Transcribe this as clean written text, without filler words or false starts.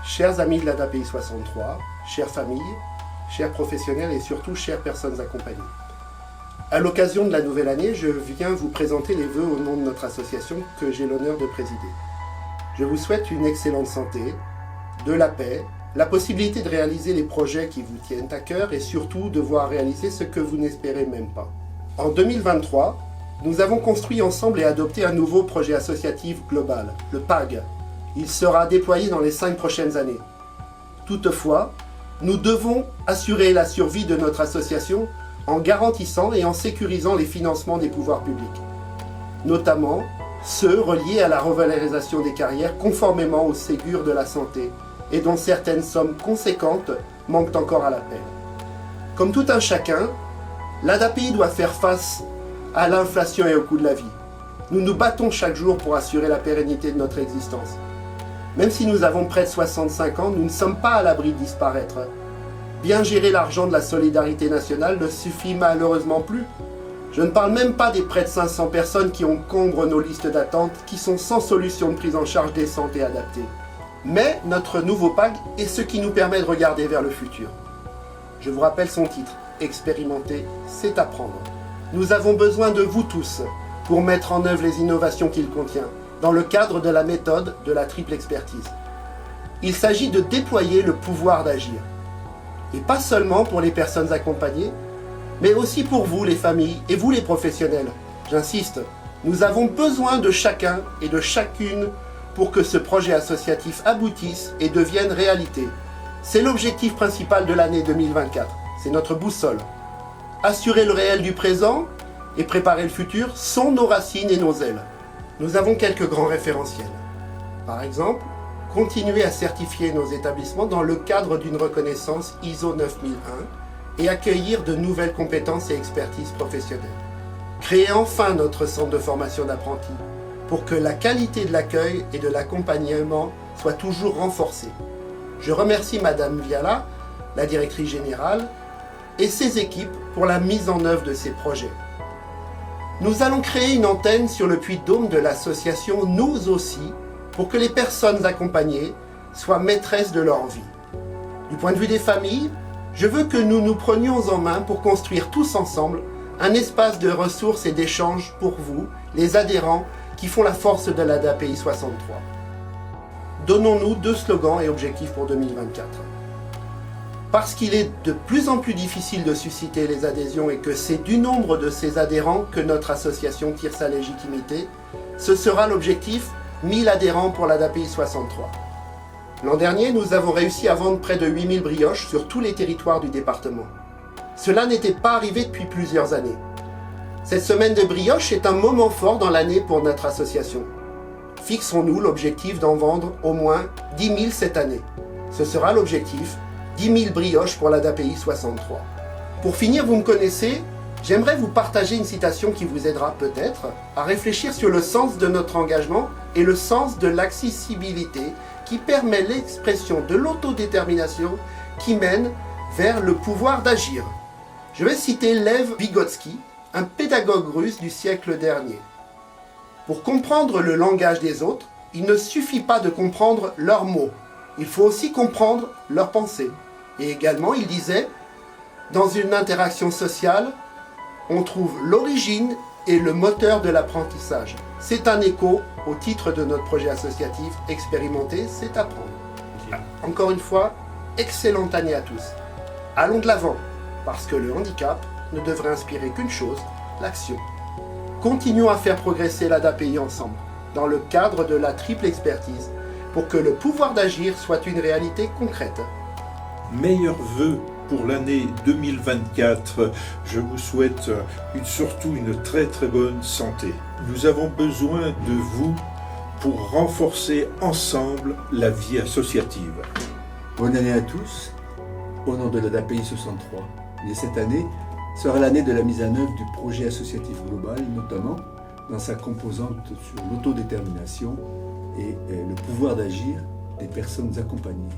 Chers amis de l'ADAPI 63, chères familles, chers professionnels et surtout chères personnes accompagnées. À l'occasion de la nouvelle année, je viens vous présenter les vœux au nom de notre association que j'ai l'honneur de présider. Je vous souhaite une excellente santé, de la paix, la possibilité de réaliser les projets qui vous tiennent à cœur et surtout de voir réaliser ce que vous n'espérez même pas. En 2023, nous avons construit ensemble et adopté un nouveau projet associatif global, le PAG. Il sera déployé dans les 5 prochaines années. Toutefois, nous devons assurer la survie de notre association en garantissant et en sécurisant les financements des pouvoirs publics, notamment ceux reliés à la revalorisation des carrières conformément au Ségur de la santé et dont certaines sommes conséquentes manquent encore à l'appel. Comme tout un chacun, l'ADAPI doit faire face à l'inflation et au coût de la vie. Nous nous battons chaque jour pour assurer la pérennité de notre existence. Même si nous avons près de 65 ans, nous ne sommes pas à l'abri de disparaître. Bien gérer l'argent de la solidarité nationale ne suffit malheureusement plus. Je ne parle même pas des près de 500 personnes qui encombrent nos listes d'attente, qui sont sans solution de prise en charge décente et adaptée. Mais notre nouveau PAG est ce qui nous permet de regarder vers le futur. Je vous rappelle son titre, expérimenter, c'est apprendre. Nous avons besoin de vous tous pour mettre en œuvre les innovations qu'il contient, dans le cadre de la méthode de la triple expertise. Il s'agit de déployer le pouvoir d'agir. Et pas seulement pour les personnes accompagnées, mais aussi pour vous les familles et vous les professionnels. J'insiste, nous avons besoin de chacun et de chacune pour que ce projet associatif aboutisse et devienne réalité. C'est l'objectif principal de l'année 2024, c'est notre boussole. Assurer le réel du présent et préparer le futur sont nos racines et nos ailes. Nous avons quelques grands référentiels. Par exemple, continuer à certifier nos établissements dans le cadre d'une reconnaissance ISO 9001 et accueillir de nouvelles compétences et expertises professionnelles. Créer enfin notre centre de formation d'apprentis pour que la qualité de l'accueil et de l'accompagnement soit toujours renforcée. Je remercie Madame Viala, la directrice générale, et ses équipes pour la mise en œuvre de ces projets. Nous allons créer une antenne sur le Puy-de-Dôme de l'association Nous aussi, pour que les personnes accompagnées soient maîtresses de leur vie. Du point de vue des familles, je veux que nous nous prenions en main pour construire tous ensemble un espace de ressources et d'échanges pour vous, les adhérents, qui font la force de l'ADAPI 63. Donnons-nous 2 slogans et objectifs pour 2024. Parce qu'il est de plus en plus difficile de susciter les adhésions et que c'est du nombre de ces adhérents que notre association tire sa légitimité, ce sera l'objectif 1000 adhérents pour l'ADAPI 63. L'an dernier, nous avons réussi à vendre près de 8000 brioches sur tous les territoires du département. Cela n'était pas arrivé depuis plusieurs années. Cette semaine de brioches est un moment fort dans l'année pour notre association. Fixons-nous l'objectif d'en vendre au moins 10 000 cette année. Ce sera l'objectif, 10 000 brioches pour l'ADAPI 63. Pour finir, vous me connaissez, j'aimerais vous partager une citation qui vous aidera peut-être à réfléchir sur le sens de notre engagement et le sens de l'accessibilité qui permet l'expression de l'autodétermination qui mène vers le pouvoir d'agir. Je vais citer Lev Vygotsky, un pédagogue russe du siècle dernier. Pour comprendre le langage des autres, il ne suffit pas de comprendre leurs mots, il faut aussi comprendre leurs pensées. Et également, il disait, dans une interaction sociale, on trouve l'origine et le moteur de l'apprentissage. C'est un écho au titre de notre projet associatif « Expérimenter, c'est apprendre ». Encore une fois, excellente année à tous. Allons de l'avant, parce que le handicap ne devrait inspirer qu'une chose, l'action. Continuons à faire progresser l'ADAPI ensemble, dans le cadre de la triple expertise, pour que le pouvoir d'agir soit une réalité concrète. Meilleurs vœux pour l'année 2024. Je vous souhaite surtout une très très bonne santé. Nous avons besoin de vous pour renforcer ensemble la vie associative. Bonne année à tous, au nom de l'ADAPI 63. Et cette année sera l'année de la mise en œuvre du projet associatif global, notamment dans sa composante sur l'autodétermination et le pouvoir d'agir des personnes accompagnées.